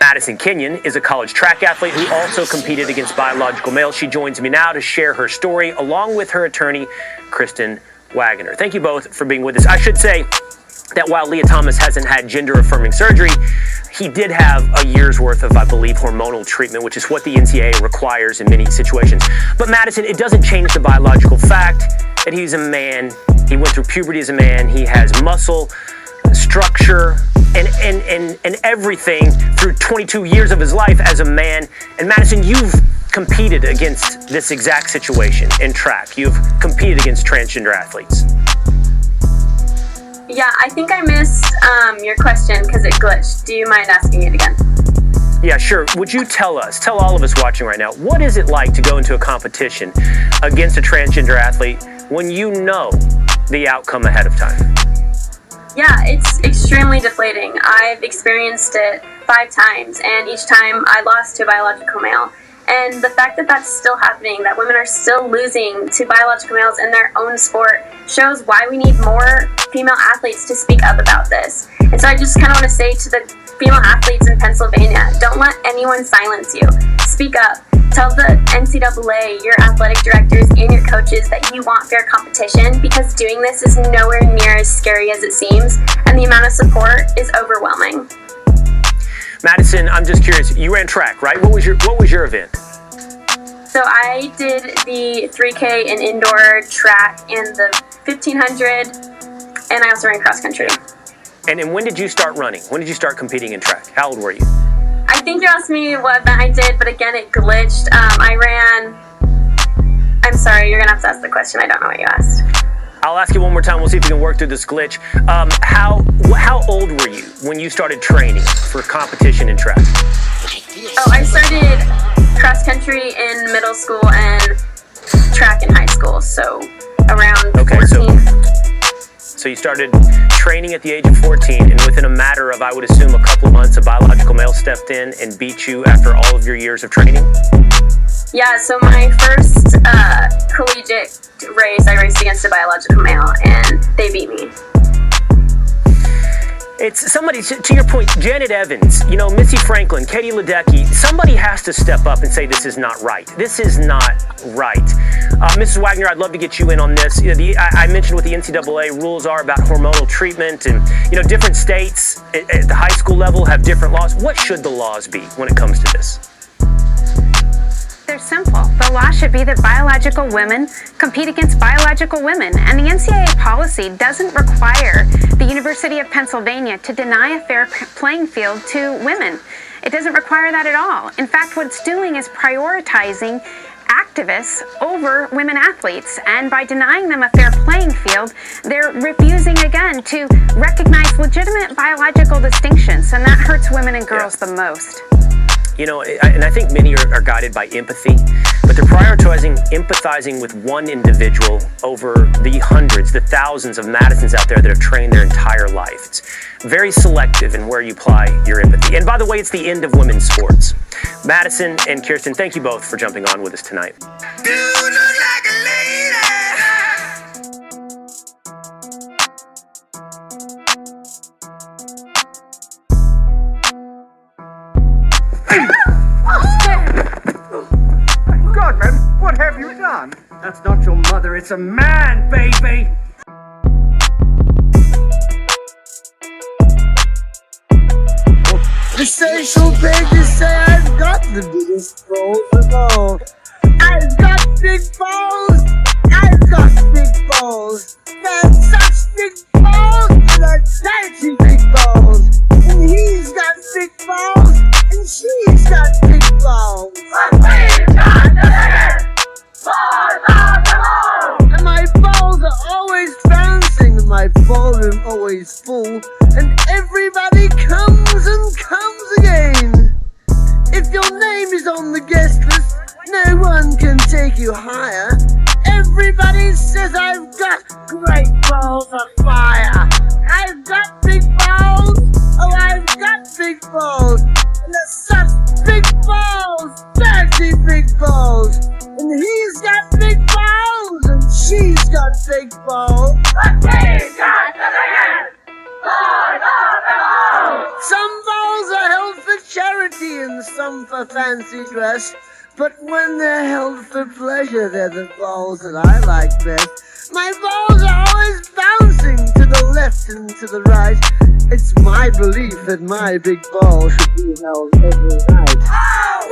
Madison Kenyon is a college track athlete who also competed against biological males. She joins me now to share her story along with her attorney, Kristen Wagner. Thank you both for being with us. I should say that while Leah Thomas hasn't had gender-affirming surgery, he did have a year's worth of, I believe, hormonal treatment, which is what the NCAA requires in many situations. But Madison, it doesn't change the biological fact that he's a man. He went through puberty as a man. He has muscle, structure, and everything through 22 years of his life as a man. And Madison, you've competed against this exact situation in track. You've competed against transgender athletes. Yeah, I think I missed your question because it glitched. Do you mind asking it again? Yeah, sure. Would you tell all of us watching right now, what is it like to go into a competition against a transgender athlete when you know the outcome ahead of time? Yeah, it's extremely deflating. I've experienced it 5 times, and each time I lost to a biological male. And the fact that that's still happening, that women are still losing to biological males in their own sport, shows why we need more female athletes to speak up about this. And so I just kind of want to say to the female athletes in Pennsylvania, don't let anyone silence you. Speak up. Tell the NCAA, your athletic directors, and your coaches that you want fair competition, because doing this is nowhere near as scary as it seems, and the amount of support is overwhelming. Madison, I'm just curious. You ran track, right? What was your event? So I did the 3K in indoor track and the 1500, and I also ran cross country. And when did you start running? When did you start competing in track? How old were you? I think you asked me what event I did, but again, it glitched. I'm sorry, you're gonna have to ask the question. I don't know what you asked. I'll ask you one more time. We'll see if we can work through this glitch. How old were you when you started training for competition in track? Oh, I started cross country in middle school and track in high school, so around 14. So you started training at the age of 14, and within a matter of, I would assume, a couple of months, a biological male stepped in and beat you after all of your years of training? Yeah, so my first collegiate race, I raced against a biological male, and they beat me. It's somebody, to your point, Janet Evans, Missy Franklin, Katie Ledecky, somebody has to step up and say this is not right. This is not right. Mrs. Wagner, I'd love to get you in on this. I mentioned what the NCAA rules are about hormonal treatment, and different states at the high school level have different laws. What should the laws be when it comes to this? They're simple. The law should be that biological women compete against biological women, and the NCAA policy doesn't require the University of Pennsylvania to deny a fair playing field to women. It doesn't require that at all. In fact, what it's doing is prioritizing activists over women athletes, and by denying them a fair playing field, they're refusing again to recognize legitimate biological distinctions, and that hurts women and girls the most. And I think many are guided by empathy, but they're empathizing with one individual over the hundreds, the thousands of Madisons out there that have trained their entire life. It's very selective in where you apply your empathy. And by the way, it's the end of women's sports. Madison and Kirsten, thank you both for jumping on with us tonight. You look like a lady. God, man, what have you done? That's not your mother, it's a man, baby! The social pages say I've got the biggest balls of all. I've got big balls! I've got big balls! They're such big balls! They're fancy big balls! And he's got big balls! And she's got big balls! But we've got the biggest balls of them all! And my balls are always bouncing, and my ballroom always full, and everybody comes and comes again. If your name is on the guest list, no one can take you higher. Everybody says I've got great balls of fire. I've got big balls. Oh, I've got big balls. And they're such big balls. Fancy big balls. And he's got big balls. And she's got big balls. But we've got the biggest balls of them all! Some balls are held for charity. and some for fancy dress. But when they're held for pleasure, they're the balls that I like best. My balls are always bouncing to the left and to the right. It's my belief that my big ball should be held every night. Ow!